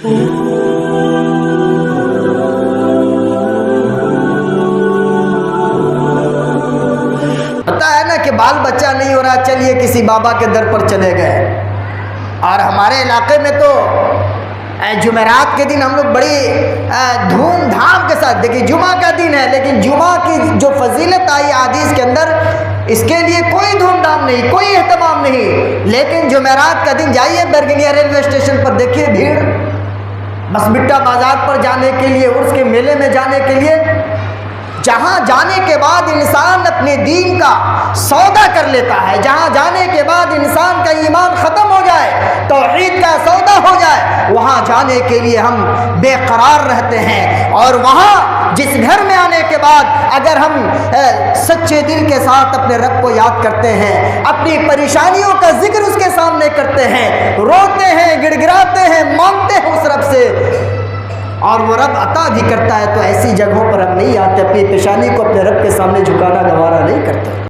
پتا ہے نا کہ بال بچہ نہیں ہو رہا، چلیے کسی بابا کے در پر چلے گئے. اور ہمارے علاقے میں تو جمعرات کے دن ہم لوگ بڑی دھوم دھام کے ساتھ، دیکھیے جمعہ کا دن ہے لیکن جمعہ کی جو فضیلت آئی حدیث کے اندر، اس کے لیے کوئی دھوم دھام نہیں، کوئی اہتمام نہیں. لیکن جمعرات کا دن جائیے برگنیا ریلوے اسٹیشن پر، دیکھیے بھیڑ، بس مٹا بازار پر جانے کے لیے، عرس کے میلے میں جانے کے لیے، جہاں جانے کے بعد انسان اپنے دین کا سودا کر لیتا ہے، جہاں جانے کے بعد انسان کا ایمان ختم ہو جائے، توحید کا سودا ہو جائے، وہاں جانے کے لیے ہم بے قرار رہتے ہیں. اور وہاں جس گھر میں آنے کے بعد اگر ہم سچے دل کے ساتھ اپنے رب کو یاد کرتے ہیں، اپنی پریشانیوں کا ذکر اس کے سامنے کرتے ہیں، روتے ہیں، گڑ گڑاتے ہیں، مانگتے ہیں اس رب سے، اور وہ رب عطا بھی کرتا ہے، تو ایسی جگہوں پر ہم نہیں آتے، اپنی پیشانی کو اپنے رب کے سامنے جھکانا گوارا نہیں کرتے.